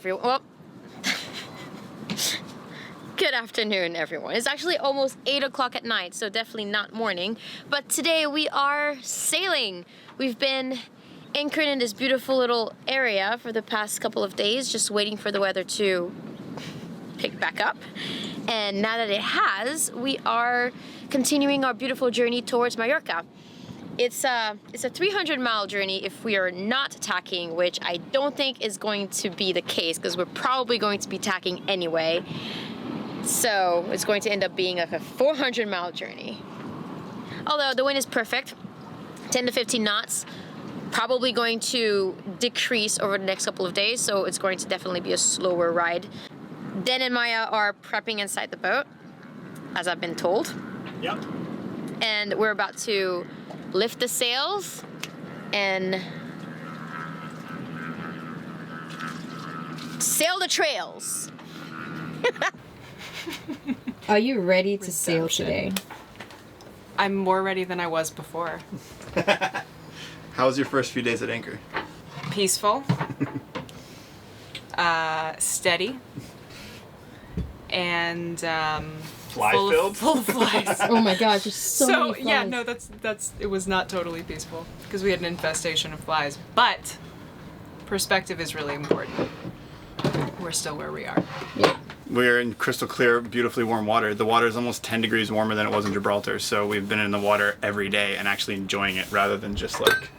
everyone. Well, good afternoon, everyone. It's actually almost 8 o'clock at night, so definitely not morning. But today we are sailing. We've been anchored in this beautiful little area for the past couple of days, just waiting for the weather to pick back up. And now that it has, we are continuing our beautiful journey towards Mallorca. It's a 300-mile journey if we are not tacking, which I don't think is going to be the case because we're probably going to be tacking anyway. So it's going to end up being like a 400-mile journey. Although the wind is perfect, 10 to 15 knots, probably going to decrease over the next couple of days, so it's going to definitely be a slower ride. Dan and Maya are prepping inside the boat, as I've been told. Yep. And we're about to lift the sails and sail the trails. Are you ready to sail today? I'm more ready than I was before. How was your first few days at anchor? Peaceful, steady, and Fly-filled? full of flies. Oh my gosh, there's so many flies. Yeah, no, that's it was not totally peaceful because we had an infestation of flies. But perspective is really important. We're still where we are. Yeah. We're in crystal clear, beautifully warm water. The water is almost 10 degrees warmer than it was in Gibraltar, so we've been in the water every day and actually enjoying it rather than just like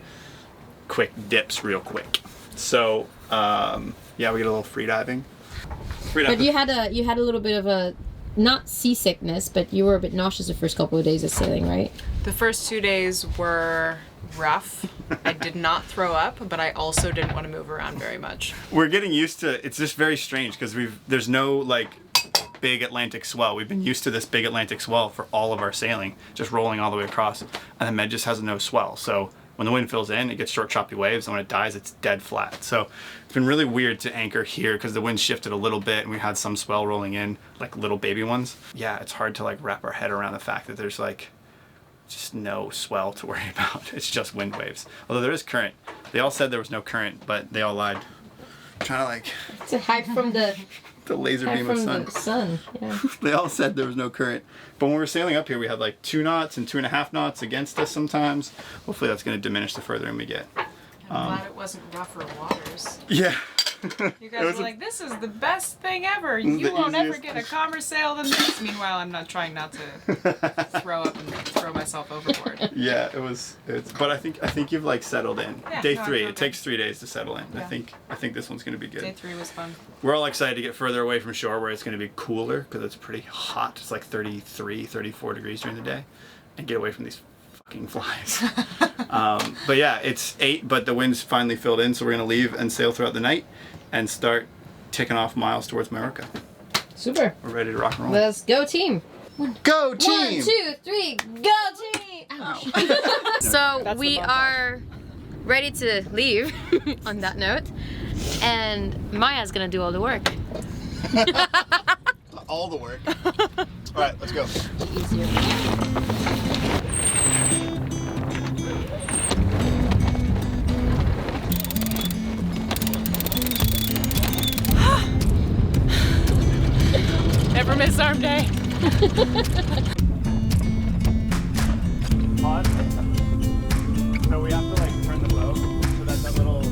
quick dips real quick. So yeah, we get a little free diving. But you had a little bit of a, not seasickness, but you were a bit nauseous the first couple of days of sailing, right? The first 2 days were rough. I did not throw up, but I also didn't want to move around very much. We're getting used to it's just very strange because there's no like big Atlantic swell. We've been used to this big Atlantic swell for all of our sailing, just rolling all the way across. And the Med just has no swell. So when the wind fills in, it gets short, choppy waves, and when it dies, it's dead flat. So it's been really weird to anchor here because the wind shifted a little bit and we had some swell rolling in, like little baby ones. Yeah, it's hard to like wrap our head around the fact that there's like just no swell to worry about. It's just wind waves. Although there is current. They all said there was no current, but they all lied. I'm trying to like To hide from the laser beam of sun. sun. Yeah. They all said there was no current. But when we were sailing up here, we had like 2 knots and 2.5 knots against us sometimes. Hopefully that's going to diminish the further in we get. I'm glad it wasn't rougher waters. Yeah. You guys were like, this is the best thing ever. You won't ever get a calmer sail than this. Meanwhile, I'm not trying not to throw up and throw myself overboard. Yeah, but I think you've like settled in. Yeah, Day no, 3, I'm it takes 3 days to settle in. Yeah. I think this one's going to be good. Day 3 was fun. We're all excited to get further away from shore where it's going to be cooler because it's pretty hot. It's like 33, 34 degrees during the day, and get away from these fucking flies. But yeah, it's 8, but the wind's finally filled in, so we're going to leave and sail throughout the night and start ticking off miles towards Mallorca. Super. We're ready to rock and roll. Let's go, team. Go team! 1, 2, 3, go team! Ouch. So we are ready to leave on that note. And Maya's gonna do all the work. All the work. All right, let's go. Easier. Never miss arm day. Pause. So we have to like turn the boat so that that little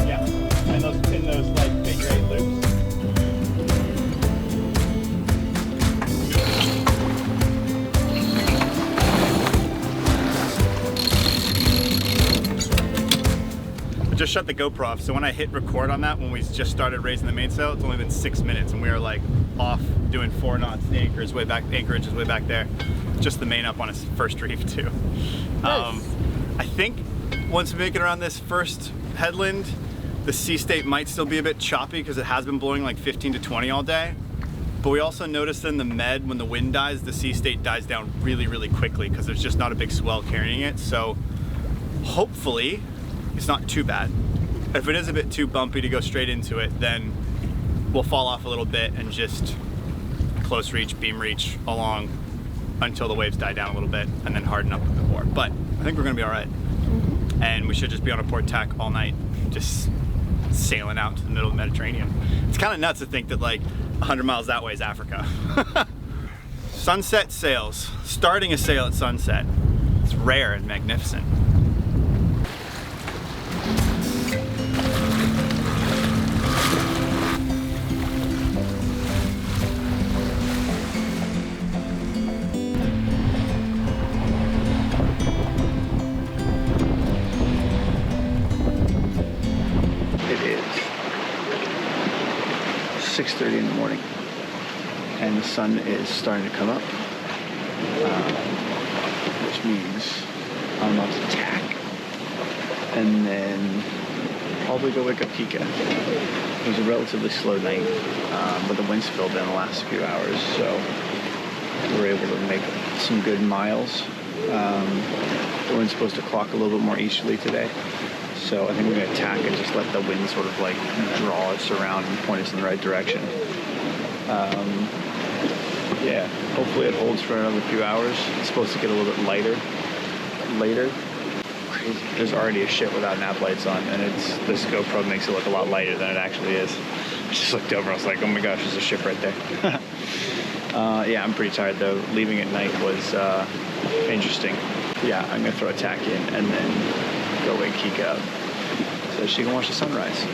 yeah, and those like figure 8 loops. Just shut the GoPro off, so when I hit record on that, when we just started raising the mainsail, it's only been 6 minutes, and we are like off doing 4 knots. The anchorage is way back there. Just the main up on its first reef too. Nice. I think once we make it around this first headland, the sea state might still be a bit choppy because it has been blowing like 15 to 20 all day. But we also noticed in the Med, when the wind dies, the sea state dies down really, really quickly because there's just not a big swell carrying it. So hopefully it's not too bad. If it is a bit too bumpy to go straight into it, then we'll fall off a little bit and just close reach, beam reach along until the waves die down a little bit and then harden up a bit more. But I think we're gonna be all right. And we should just be on a port tack all night, just sailing out to the middle of the Mediterranean. It's kind of nuts to think that like 100 miles that way is Africa. Sunset sails. Starting a sail at sunset. It's rare and magnificent. It is 6:30 in the morning, and the sun is starting to come up, which means I'm about to tack, and then probably go wake up Kika. It was a relatively slow night, but the winds filled in the last few hours, so we were able to make some good miles. The wind's supposed to clock a little bit more easterly today. So I think we're going to tack and just let the wind sort of like draw us around and point us in the right direction. Yeah, hopefully it holds for another few hours. It's supposed to get a little bit lighter later. Crazy. There's already a ship without nav lights on, and this GoPro makes it look a lot lighter than it actually is. I just looked over and I was like, oh my gosh, there's a ship right there. Yeah, I'm pretty tired though. Leaving at night was interesting. Yeah, I'm going to throw a tack in and then go wake Kika up so she can watch the sunrise.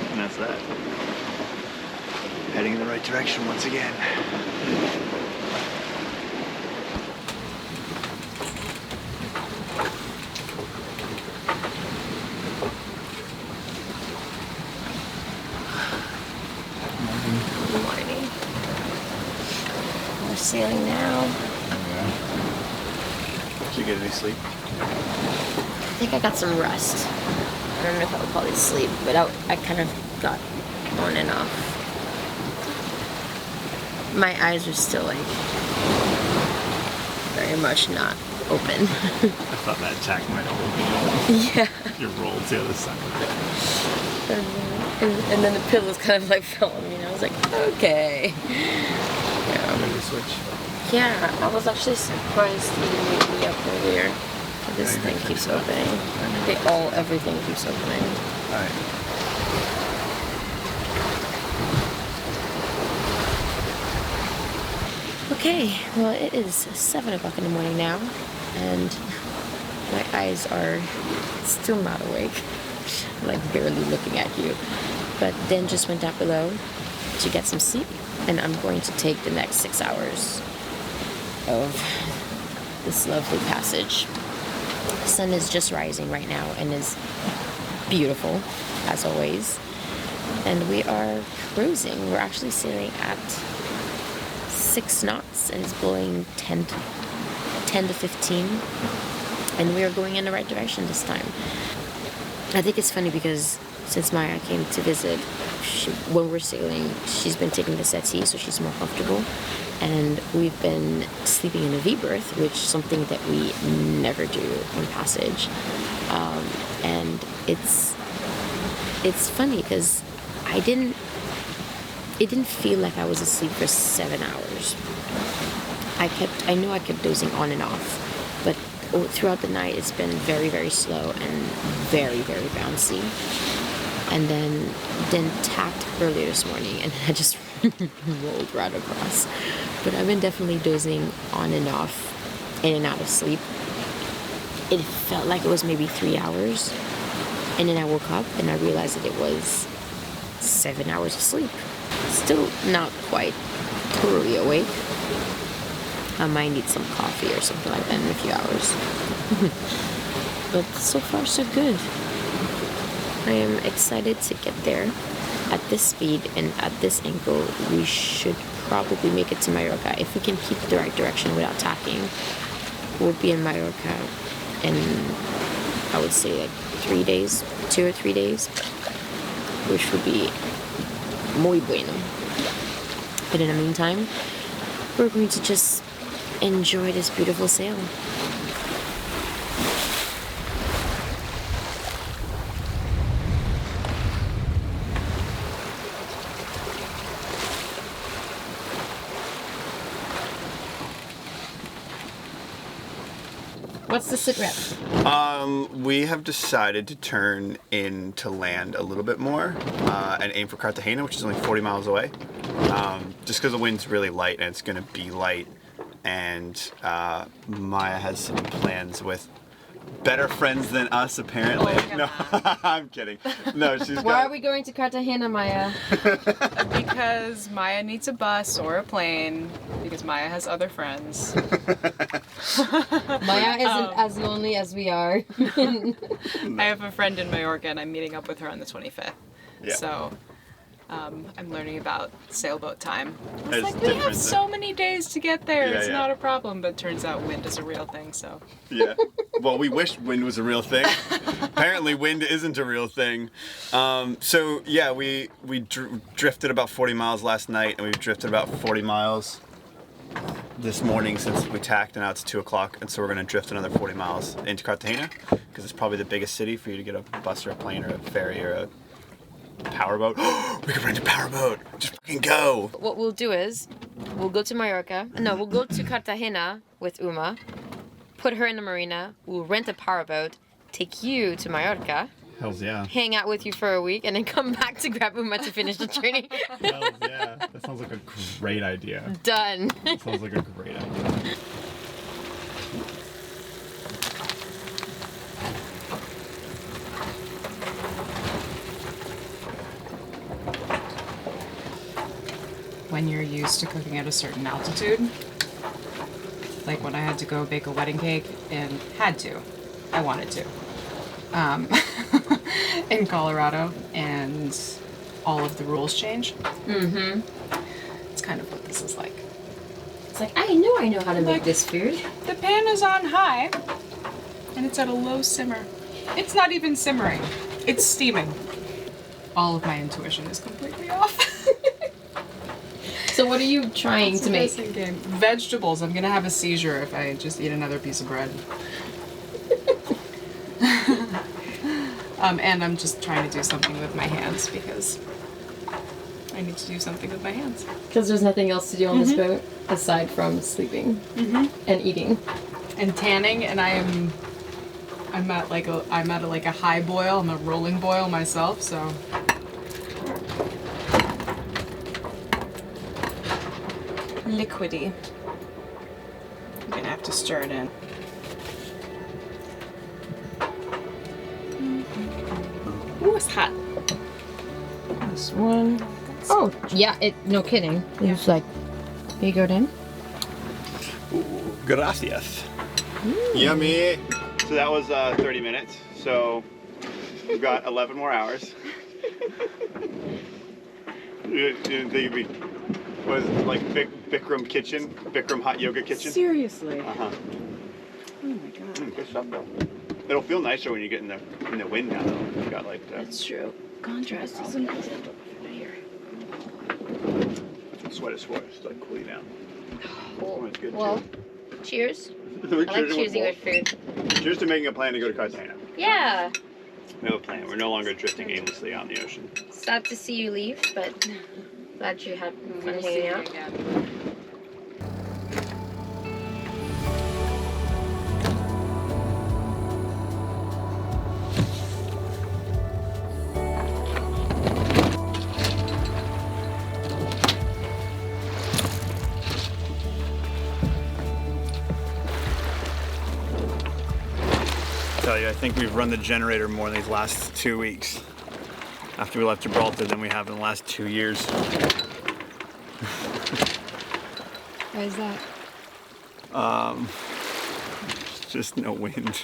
And that's that. Heading in the right direction once again. Good morning. We're sailing now. Did you get any sleep? I think I got some rest. I don't know if I would call it sleep, but I kind of got on and off. My eyes are still like very much not open. I thought that tack might open. Yeah. You rolled to the other side. And then the pillows kind of like fell on me, and I was like, okay. Yeah. Maybe switch. Yeah, I was actually surprised you didn't wake me up earlier. This thing keeps opening. Everything keeps opening. Alright. Okay, well it is 7 o'clock in the morning now, and my eyes are still not awake. I'm like barely looking at you. But then just went down below to get some sleep, and I'm going to take the next 6 hours of this lovely passage. The sun is just rising right now and is beautiful, as always. And we are cruising. We're actually sailing at 6 knots, and it's blowing 10 to 15. And we are going in the right direction this time. I think it's funny because since Maya came to visit, when we're sailing, she's been taking the settee, so she's more comfortable. And we've been sleeping in a V-berth, which is something that we never do on passage. And it's funny because it didn't feel like I was asleep for 7 hours. I know I kept dozing on and off, but throughout the night it's been very, very slow and very, very bouncy. And then tacked earlier this morning, and I just rolled right across. But I've been definitely dozing on and off, in and out of sleep. It felt like it was maybe 3 hours, and then I woke up and I realized that it was 7 hours of sleep. Still not quite totally awake. I might need some coffee or something like that in a few hours. But so far so good. I am excited to get there. At this speed and at this angle, we should probably make it to Mallorca. If we can keep the right direction without tacking, we'll be in Mallorca in I would say like 3 days, 2 or 3 days, which would be muy bueno. But in the meantime, we're going to just enjoy this beautiful sail. What's the sit rep? We have decided to turn in to land a little bit more and aim for Cartagena, which is only 40 miles away. Just because the wind's really light and it's going to be light. And Maya has some plans with better friends than us, apparently. Oh, no, I'm kidding. No, she's got... Why are we going to Cartagena, Maya? Because Maya needs a bus or a plane, because Maya has other friends. Maya isn't as lonely as we are. I have a friend in Mallorca and I'm meeting up with her on the 25th. Yeah. So I'm learning about sailboat time. I was There's like, we have difference so many days to get there. Yeah, It's yeah. not a problem. But turns out wind is a real thing, so. Yeah. Well, we wish wind was a real thing. Apparently, wind isn't a real thing. So yeah, we drifted about 40 miles last night, and we've drifted about 40 miles this morning since we tacked, and now it's 2 o'clock, and so we're gonna drift another 40 miles into Cartagena because it's probably the biggest city for you to get a bus or a plane or a ferry or a powerboat. We could rent a powerboat. Just fucking go. What we'll do is, we'll go to Mallorca. No, we'll go to Cartagena with Uma, put her in the marina, we'll rent a powerboat, take you to Mallorca, Hells yeah. hang out with you for a week, and then come back to grab Uma to finish the journey. Hells yeah. That sounds like a great idea. Done. Sounds like a great idea. When you're used to cooking at a certain altitude, like when I had to go bake a wedding cake and I wanted to, in Colorado, and all of the rules change. Mm-hmm. It's kind of what this is like. It's like, I know how to make this food. The pan is on high, and it's at a low simmer. It's not even simmering. It's steaming. All of my intuition is completely off. So what are you trying to make? Game. Vegetables. I'm gonna have a seizure if I just eat another piece of bread. And I'm just trying to do something with my hands because I need to do something with my hands. Because there's nothing else to do on this boat aside from sleeping and eating and tanning. And I'm at a high boil. I'm a rolling boil myself, so. Liquidy. I'm gonna have to stir it in. Ooh, it's hot. this one. Oh yeah, no kidding. It's like, here you go, Dan. Gracias. Yummy. So that was 30 minutes. So we've got 11 more hours. You didn't think it'd be, what is it, like Bikram kitchen? Bikram hot yoga kitchen? Seriously? Uh-huh. Oh my god. Good stuff though. It'll feel nicer when you get in the wind now though. You got like the That's true. Contrast is amazing. Here. sweat is sweat. It's like cooling down. Oh, it's good Well, too. cheers. We're I like cheersing choosing with with food. both. Cheers to making a plan to go to Cartagena. Yeah. We have a plan. We're no longer drifting aimlessly out in the ocean. Sad to see you leave, but glad you had fun hanging out. Tell you, I think we've run the generator more in these last 2 weeks. After we left Gibraltar than we have in the last 2 years. Why is that? Just no wind.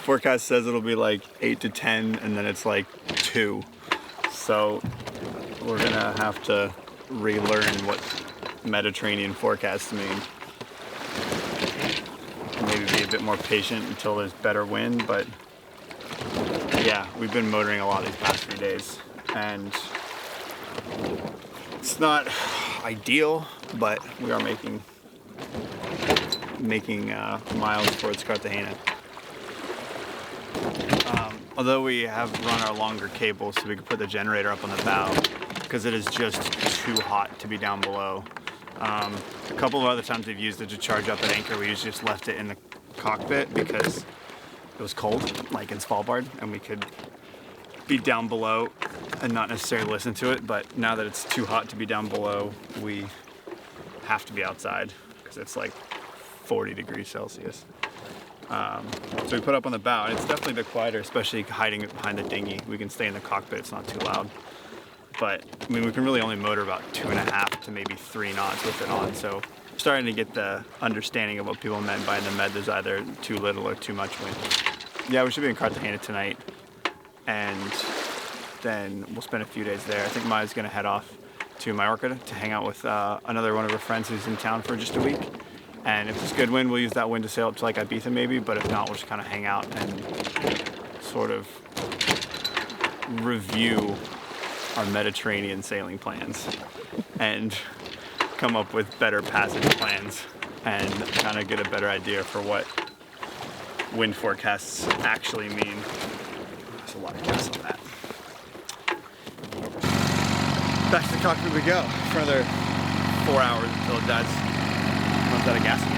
Forecast says it'll be like 8 to 10 and then it's like 2. So we're gonna have to relearn what Mediterranean forecasts mean. Maybe be a bit more patient until there's better wind, but Yeah, we've been motoring a lot these past few days, and it's not ideal, but we are making miles towards Cartagena. Although we have run our longer cables so we can put the generator up on the bow, because it is just too hot to be down below. A couple of other times we've used it to charge up at anchor. We usually just left it in the cockpit because it was cold, like in Svalbard, and we could be down below and not necessarily listen to it. But now that it's too hot to be down below, we have to be outside because it's like 40 degrees Celsius. So we put up on the bow, and it's definitely a bit quieter, especially hiding behind the dinghy. We can stay in the cockpit, it's not too loud. But I mean, we can really only motor about 2.5 to maybe 3 knots with it on. So starting to get the understanding of what people meant by in the med, there's either too little or too much wind. Yeah, we should be in Cartagena tonight, and then we'll spend a few days there. I think Maya's gonna head off to Mallorca to hang out with another one of her friends who's in town for just a week. And if it's good wind, we'll use that wind to sail up to like Ibiza maybe, but if not, we'll just kind of hang out and sort of review our Mediterranean sailing plans and come up with better passage plans and kind of get a better idea for what wind forecasts actually mean. There's a lot of gas on that. Back to the cockpit we go for another 4 hours until Dad's runs out of gas again.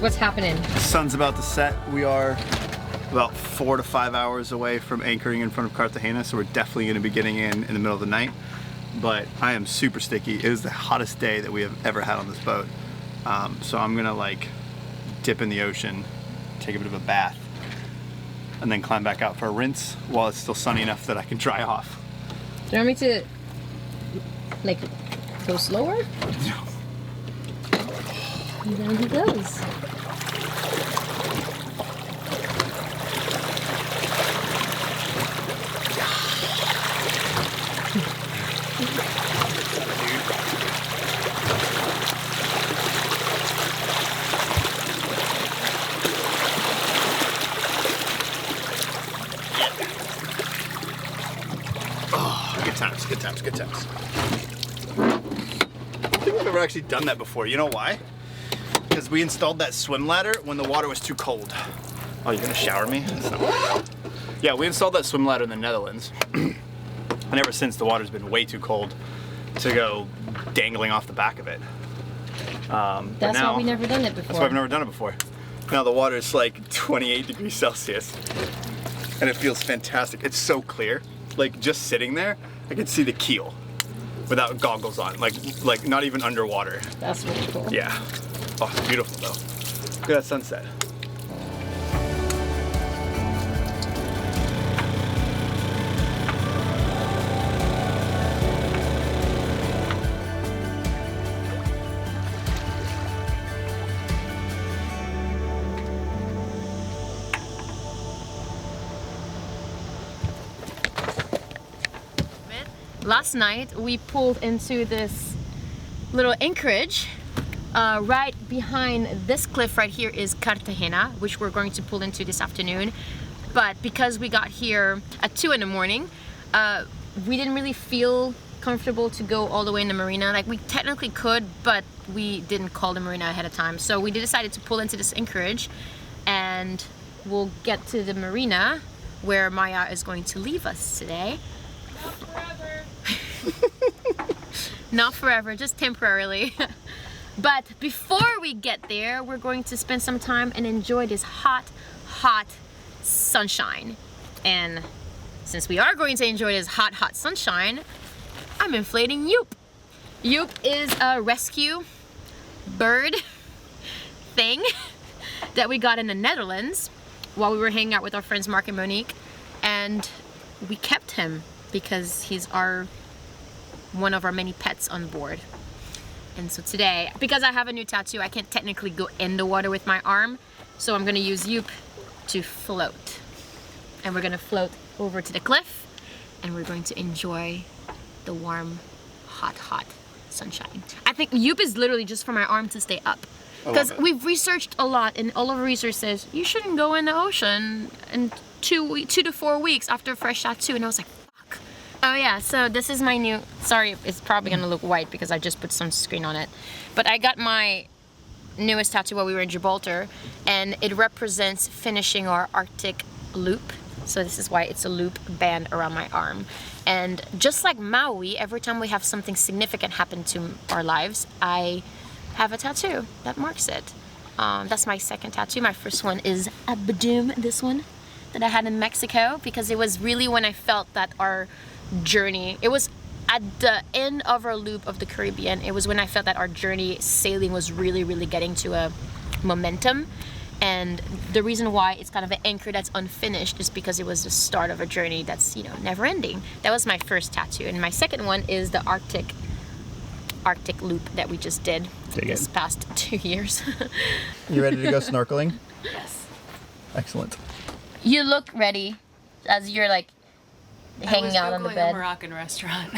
What's happening? The sun's about to set. We are about 4 to 5 hours away from anchoring in front of Cartagena, so we're definitely going to be getting in the middle of the night. But I am super sticky. It is the hottest day that we have ever had on this boat. So I'm gonna like dip in the ocean, take a bit of a bath, and then climb back out for a rinse while it's still sunny enough that I can dry off. Do you want me to like go slower? No. And down he goes. Oh, good times, good times, good times. I don't think we've ever actually done that before. You know why? Because we installed that swim ladder when the water was too cold. Oh, you're gonna shower me? That's not what yeah, we installed that swim ladder in the Netherlands. And ever since, the water's been way too cold to go dangling off the back of it. That's why we never done it before. That's why I've never done it before. Now the water is like 28 degrees Celsius. And it feels fantastic. It's so clear. Like just sitting there, I can see the keel without goggles on. Like not even underwater. That's really cool. Yeah. Oh, it's beautiful though. Look at that sunset. Last night we pulled into this little anchorage. Right behind this cliff right here is Cartagena, which we're going to pull into this afternoon. But because we got here at 2 in the morning, we didn't really feel comfortable to go all the way in the marina. Like we technically could, but we didn't call the marina ahead of time. So we decided to pull into this anchorage, and we'll get to the marina where Maya is going to leave us today. Not forever. Not forever, just temporarily. But before we get there, we're going to spend some time and enjoy this hot, hot sunshine. And since we are going to enjoy this hot, hot sunshine, I'm inflating Yoop. Yoop is a rescue bird thing that we got in the Netherlands. while we were hanging out with our friends Mark and Monique, and we kept him because he's one of our many pets on board. And so today, because I have a new tattoo, I can't technically go in the water with my arm, so I'm gonna use Yoop to float. And we're gonna float over to the cliff, and we're going to enjoy the warm, hot sunshine. I think Yoop is literally just for my arm to stay up. Because we've researched a lot, and all of our research says you shouldn't go in the ocean in 2 to 4 weeks after a fresh tattoo. And I was like, fuck. Oh yeah, so this is my new, sorry, it's probably gonna look white because I just put sunscreen on it. But I got my newest tattoo while we were in Gibraltar, and it represents finishing our Arctic loop. So this is why it's a loop band around my arm. And just like Maui, every time we have something significant happen to our lives, I have a tattoo that marks it. That's my second tattoo. My first one is a Badoom, this one that I had in Mexico, because it was really when I felt that our journey, it was at the end of our loop of the Caribbean, it was when I felt that our journey sailing was really getting to a momentum. And the reason why it's kind of an anchor that's unfinished is because it was the start of a journey that's, you know, never ending. That was my first tattoo. And my second one is the Arctic loop that we just did this past 2 years. You ready to go snorkeling? Yes. Excellent. You look ready as you're like hanging out on the I was Googling bed. a Moroccan restaurant.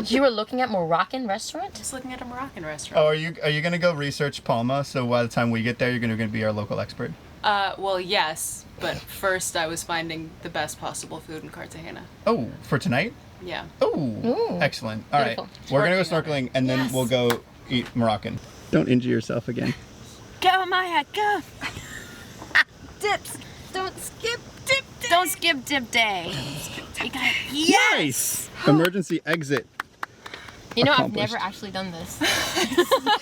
You were looking at Moroccan restaurant? Just looking at a Moroccan restaurant. Oh, are you gonna go research Palma? So by the time we get there, you're gonna be our local expert. Well, yes, but first I was finding the best possible food in Cartagena. Oh, for tonight? Yeah. Oh, Ooh. excellent. All right, Beautiful. we're gonna go Working on snorkeling it. and then Yes. we'll go eat Moroccan. Don't injure yourself again. Go, Maya, go! Dips! Don't skip dip day! Don't skip dip day! You gotta- Nice. Emergency exit. You know, I've Accomplished. never actually done this.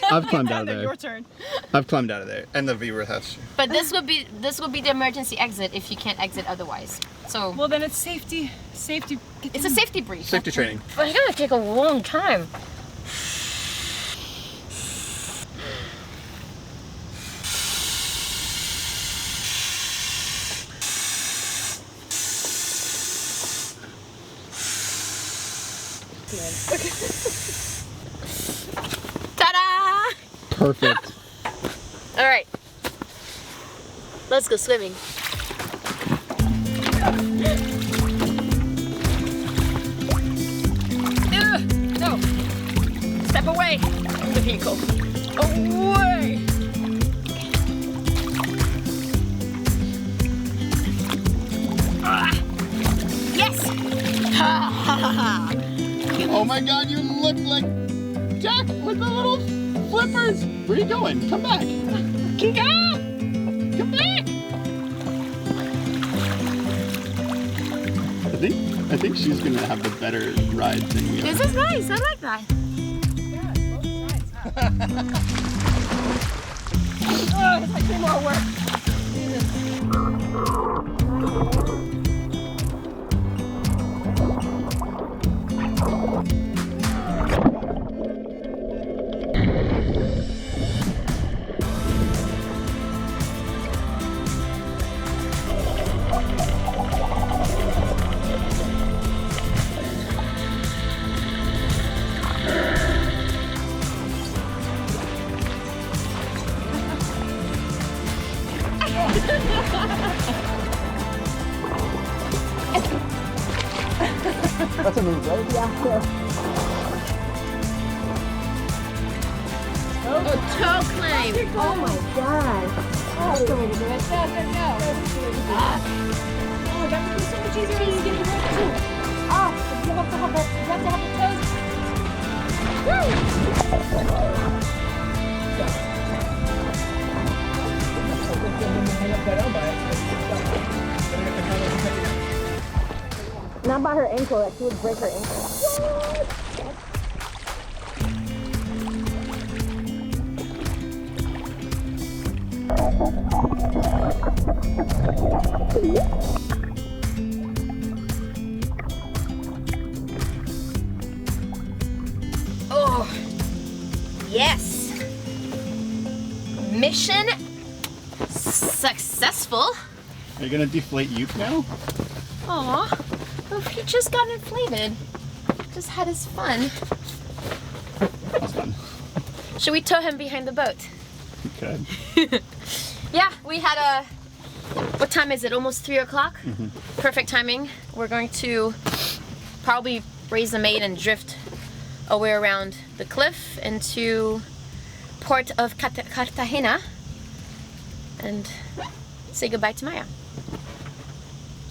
I've climbed out of there. Your turn. I've climbed out of there. And the viewer has. But this would be the emergency exit if you can't exit otherwise. So Well, then it's safety. it's a safety brief. Safety training. But it's gonna take a long time. Ta-da! Perfect. All right, let's go swimming. No, step away from the vehicle. Away! Yes! Ha ha ha ha! Oh my God, you look like Jack with the little flippers. Where are you going? Come back. Come back. I think she's gonna have the better ride than we are. This is nice. I like that. Oh, it's like 2 more work. That's a move, right? Oh, toe climb. Oh my god. That's the way to do it. No. Oh, that would be so much easier than getting rope too. Ah, you have to have the toes. Woo! Not by her ankle, that she would break her ankle. Oh, yes. Mission successful. Are you gonna deflate Uke now? Aw, oh, he just got inflated. Just had his fun. That's fun. Should we tow him behind the boat? Okay. Yeah, we had a, what time is it? Almost 3 o'clock? Mm-hmm. Perfect timing. We're going to probably raise the maid and drift away around the cliff into port of Cartagena and say goodbye to Maya.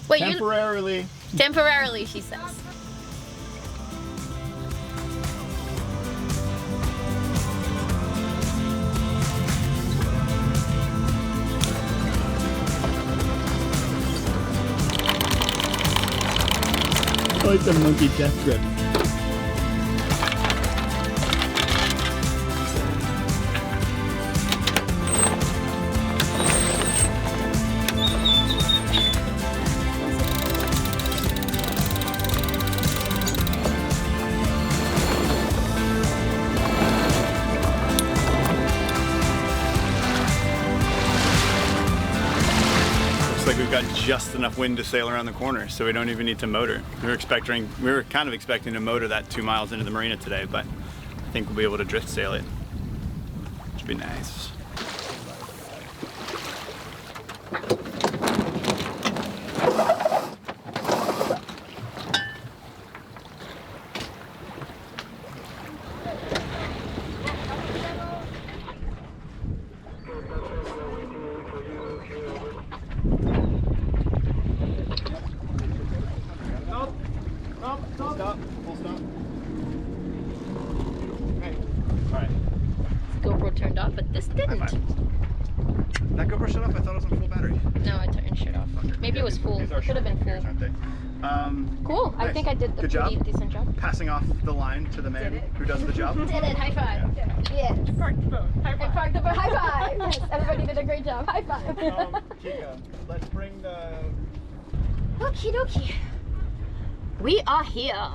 Wait, Temporarily. Temporarily, she says. I like the monkey death grip. Looks like we've got just enough wind to sail around the corner, so we don't even need to motor. We were kind of expecting to motor that 2 miles into the marina today, but I think we'll be able to drift sail it. Should be nice. Stop. Full stop. Okay. Alright. GoPro turned off, but this didn't. That GoPro shut off? I thought it was on full battery. No, I turned shit off. Maybe it was full. These are It should have been short full. careers, aren't they? Cool. I Nice. think I did a Good job. pretty decent job. Passing off the line to the man who does the job. Did it. High five. Yes. Park the boat. High I five. parked the boat. High five. Yes. Everybody did a great job. High five. Chica, let's bring the... Okie dokie. We are here.